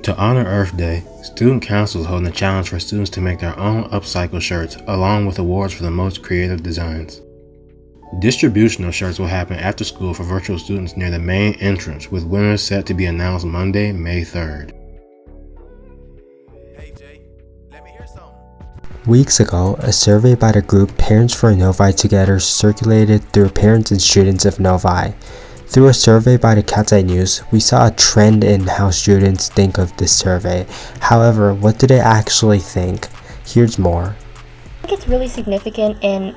To honor Earth Day, Student Council is holding a challenge for students to make their own upcycle shirts, along with awards for the most creative designs. Distribution of shirts will happen after school for virtual students near the main entrance, with winners set to be announced Monday, May 3rd. Hey Jay, let me hear something. Weeks ago, a survey by the group Parents for Novi Together circulated through parents and students of Novi. Through a survey by the Cat's Eye News, we saw a trend in how students think of this survey. However, what do they actually think? Here's more. I think it's really significant in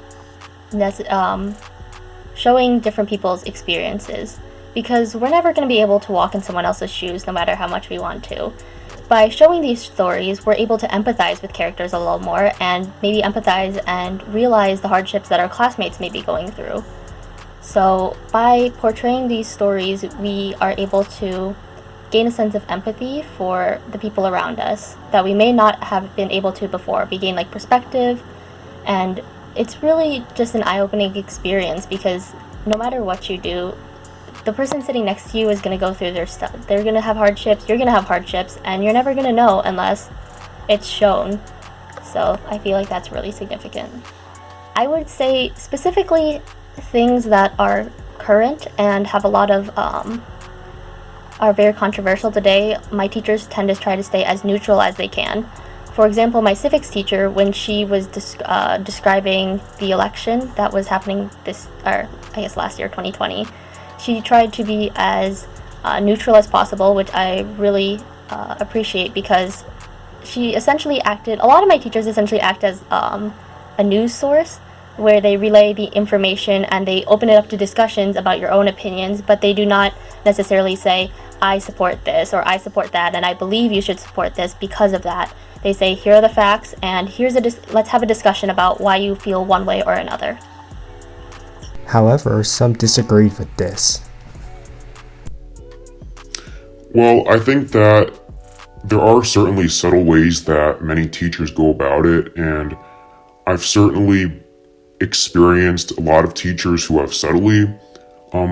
showing different people's experiences, because we're never going to be able to walk in someone else's shoes no matter how much we want to. By showing these stories, we're able to empathize with characters a little more and maybe empathize and realize the hardships that our classmates may be going through. So by portraying these stories, we are able to gain a sense of empathy for the people around us that we may not have been able to before. We gain perspective, and it's really just an eye-opening experience, because no matter what you do, the person sitting next to you is going to go through their stuff. They're going to have hardships, you're going to have hardships, and you're never going to know unless it's shown. So I feel like that's really significant. I would say specifically things that are current and have a lot of are very controversial today. My teachers tend to try to stay as neutral as they can. For example, my civics teacher, when she was describing the election that was happening last year, 2020, she tried to be as neutral as possible, which I really appreciate, because she essentially acted, a lot of my teachers essentially act as a news source, where they relay the information and they open it up to discussions about your own opinions, but they do not necessarily say, I support this or I support that and I believe you should support this because of that. They say, here are the facts, and let's have a discussion about why you feel one way or another. However, some disagreed with this. Well, I think that there are certainly subtle ways that many teachers go about it, and I've certainly experienced a lot of teachers who have subtly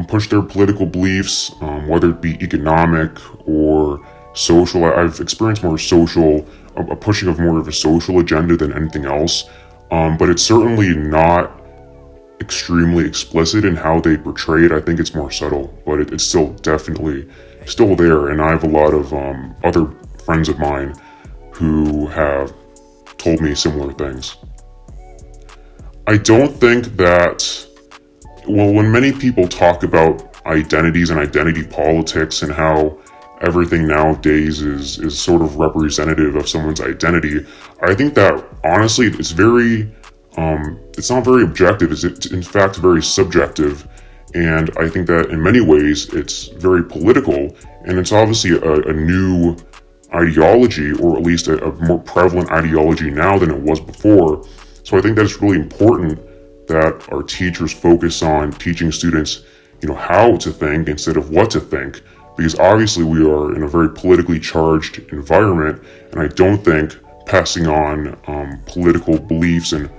pushed their political beliefs, whether it be economic or social. I've experienced more social, a pushing of more of a social agenda than anything else, but it's certainly not extremely explicit in how they portray it. I think it's more subtle, but it's still definitely still there, and I have a lot of other friends of mine who have told me similar things. I don't think that, when many people talk about identities and identity politics and how everything nowadays is sort of representative of someone's identity, I think that honestly it's not very objective. It's in fact very subjective, and I think that in many ways it's very political, and it's obviously a new ideology, or at least a more prevalent ideology now than it was before. So I think that it's really important that our teachers focus on teaching students, how to think instead of what to think, because obviously we are in a very politically charged environment, and I don't think passing on political beliefs and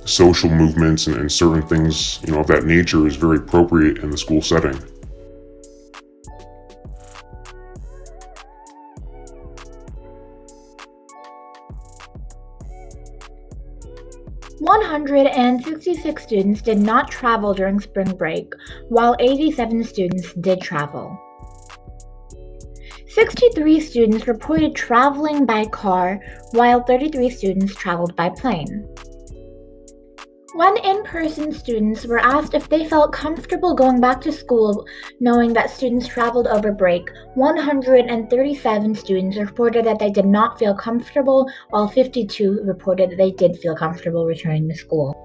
social movements and certain things, of that nature is very appropriate in the school setting. "166 students did not travel during spring break, while 87 students did travel. 63 students reported traveling by car, while 33 students traveled by plane. When in-person students were asked if they felt comfortable going back to school knowing that students traveled over break, 137 students reported that they did not feel comfortable, while 52 reported that they did feel comfortable returning to school.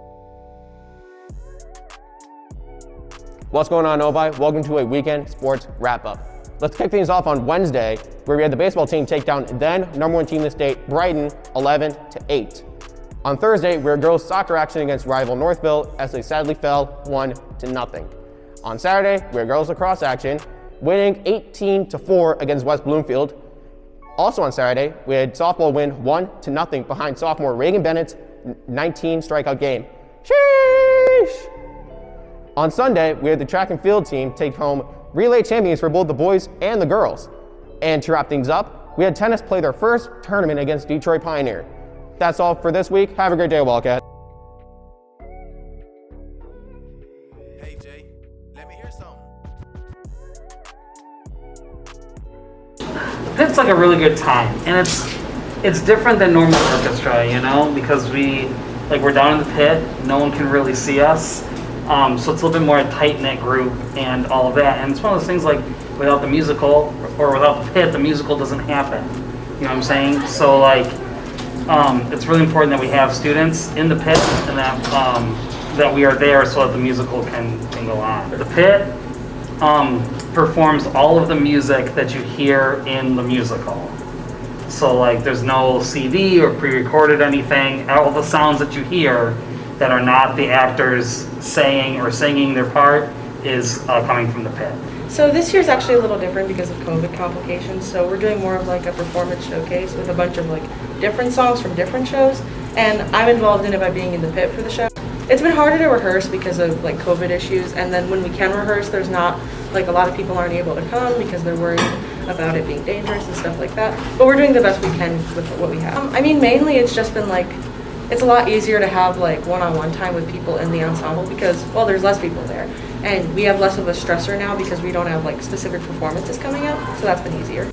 What's going on, Novi? Welcome to a weekend sports wrap-up. Let's kick things off on Wednesday, where we had the baseball team take down then number one team in the state, Brighton, 11-8. On Thursday, we had girls soccer action against rival Northville as they sadly fell 1-0. On Saturday, we had girls lacrosse action, winning 18-4 against West Bloomfield. Also on Saturday, we had softball win 1-0 behind sophomore Reagan Bennett's 19 strikeout game. Sheesh! On Sunday, we had the track and field team take home relay champions for both the boys and the girls. And to wrap things up, we had tennis play their first tournament against Detroit Pioneer. That's all for this week. Have a great day, Wildcat. Hey Jay, let me hear something. It's like a really good time, and it's different than normal orchestra, you know, because we're down in the pit, no one can really see us, so it's a little bit more a tight-knit group and all of that. And it's one of those things like without the musical or without the pit, the musical doesn't happen. You know what I'm saying? So like, it's really important that we have students in the pit and that we are there so that the musical can go on. The pit performs all of the music that you hear in the musical. So like there's no CD or pre-recorded anything. All the sounds that you hear that are not the actors saying or singing their part is coming from the pit. So this year's actually a little different because of COVID complications. So we're doing more of like a performance showcase with a bunch of like different songs from different shows. And I'm involved in it by being in the pit for the show. It's been harder to rehearse because of like COVID issues, and then when we can rehearse, there's not like a lot of people aren't able to come because they're worried about it being dangerous and stuff like that. But we're doing the best we can with what we have. I mean, mainly it's just been like, it's a lot easier to have like one-on-one time with people in the ensemble because, well, there's less people there. And we have less of a stressor now because we don't have like specific performances coming up, so that's been easier.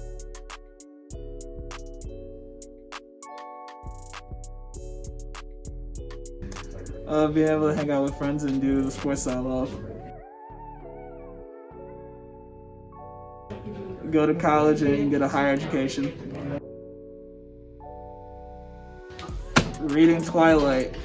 Being able to hang out with friends and do the sports I love. Go to college and get a higher education. Reading Twilight